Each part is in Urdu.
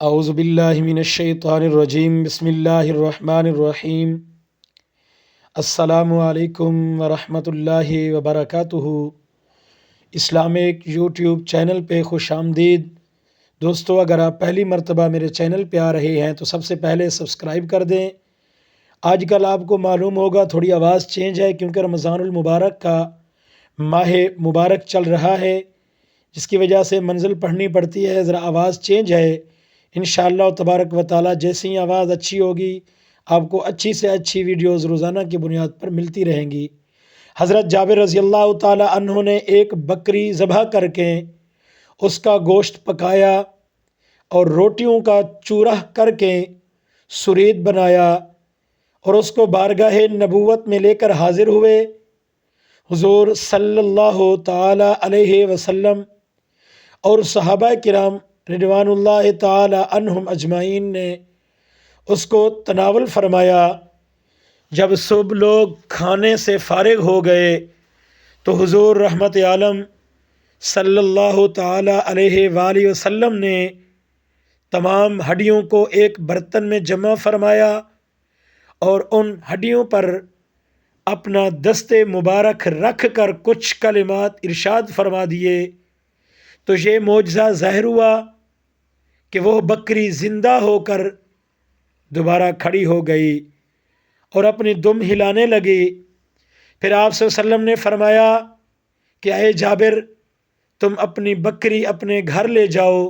اعوذ باللہ من الشیطان الرجیم بسم اللہ الرحمن الرحیم السلام علیکم ورحمۃ اللہ وبرکاتہ۔ اسلامک یوٹیوب چینل پہ خوش آمدید دوستو۔ اگر آپ پہلی مرتبہ میرے چینل پہ آ رہے ہیں تو سب سے پہلے سبسکرائب کر دیں۔ آج کل آپ کو معلوم ہوگا تھوڑی آواز چینج ہے کیونکہ رمضان المبارک کا ماہ مبارک چل رہا ہے، جس کی وجہ سے منزل پڑھنی پڑتی ہے، ذرا آواز چینج ہے۔ انشاءاللہ تبارک و تعالی جیسے ہی آواز اچھی ہوگی آپ کو اچھی سے اچھی ویڈیوز روزانہ کی بنیاد پر ملتی رہیں گی۔ حضرت جابر رضی اللہ تعالی عنہ نے ایک بکری ذبح کر کے اس کا گوشت پکایا اور روٹیوں کا چورہ کر کے سرید بنایا اور اس کو بارگاہ نبوت میں لے کر حاضر ہوئے۔ حضور صلی اللہ تعالی علیہ وسلم اور صحابہ کرام رضوان اللہ تعالی عنہم اجمعین نے اس کو تناول فرمایا۔ جب سب لوگ کھانے سے فارغ ہو گئے تو حضور رحمت عالم صلی اللہ تعالی علیہ وآلہ وسلم نے تمام ہڈیوں کو ایک برتن میں جمع فرمایا اور ان ہڈیوں پر اپنا دست مبارک رکھ کر کچھ کلمات ارشاد فرما دیے تو یہ معجزہ ظاہر ہوا کہ وہ بکری زندہ ہو کر دوبارہ کھڑی ہو گئی اور اپنی دم ہلانے لگی۔ پھر آپ صلی اللہ علیہ وسلم نے فرمایا کہ اے جابر، تم اپنی بکری اپنے گھر لے جاؤ۔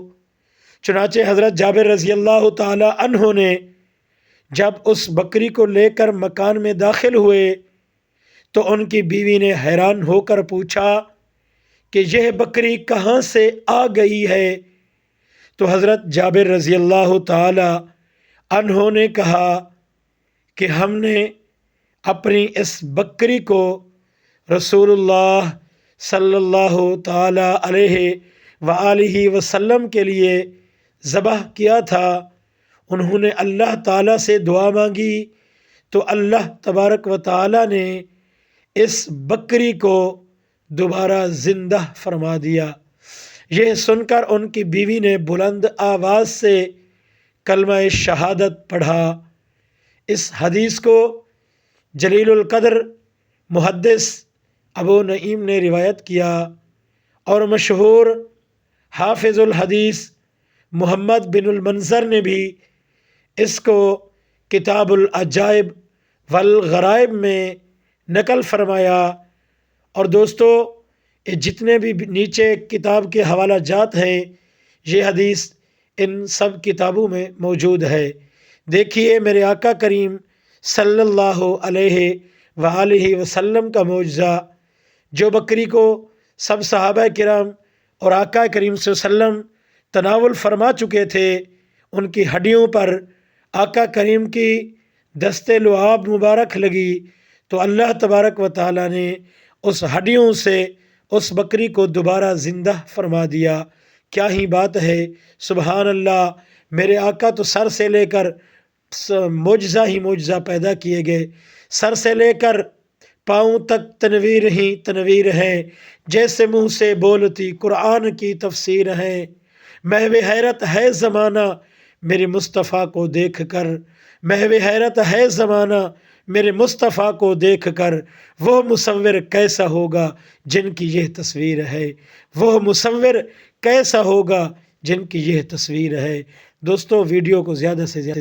چنانچہ حضرت جابر رضی اللہ تعالی عنہ نے جب اس بکری کو لے کر مکان میں داخل ہوئے تو ان کی بیوی نے حیران ہو کر پوچھا کہ یہ بکری کہاں سے آ گئی ہے؟ تو حضرت جابر رضی اللہ تعالی عنہ نے کہا کہ ہم نے اپنی اس بکری کو رسول اللہ صلی اللہ تعالی علیہ وآلہ وسلم کے لیے ذبح کیا تھا۔ انہوں نے اللہ تعالیٰ سے دعا مانگی تو اللہ تبارک و تعالیٰ نے اس بکری کو دوبارہ زندہ فرما دیا۔ یہ سن کر ان کی بیوی نے بلند آواز سے کلمہ شہادت پڑھا۔ اس حدیث کو جلیل القدر محدث ابو نعیم نے روایت کیا اور مشہور حافظ الحدیث محمد بن المنظر نے بھی اس کو کتاب العجائب والغرائب میں نقل فرمایا۔ اور دوستو، یہ جتنے بھی نیچے کتاب کے حوالہ جات ہیں یہ حدیث ان سب کتابوں میں موجود ہے۔ دیکھیے میرے آقا کریم صلی اللہ علیہ وآلہ وسلم کا معجزہ، جو بکری کو سب صحابہ کرام اور آقا کریم صلی اللہ علیہ وسلم تناول فرما چکے تھے، ان کی ہڈیوں پر آقا کریم کی دست لعاب مبارک لگی تو اللہ تبارک و تعالیٰ نے اس ہڈیوں سے اس بکری کو دوبارہ زندہ فرما دیا۔ کیا ہی بات ہے، سبحان اللہ۔ میرے آقا تو سر سے لے کر معجزہ ہی معجزہ پیدا کیے گئے، سر سے لے کر پاؤں تک تنویر ہی تنویر ہیں، جیسے منہ سے بولتی قرآن کی تفسیر ہے۔ محو حیرت ہے زمانہ میرے مصطفیٰ کو دیکھ کر، محو حیرت ہے زمانہ میرے مصطفیٰ کو دیکھ کر، وہ مصور کیسا ہوگا جن کی یہ تصویر ہے، وہ مصور کیسا ہوگا جن کی یہ تصویر ہے۔ دوستو، ویڈیو کو زیادہ سے زیادہ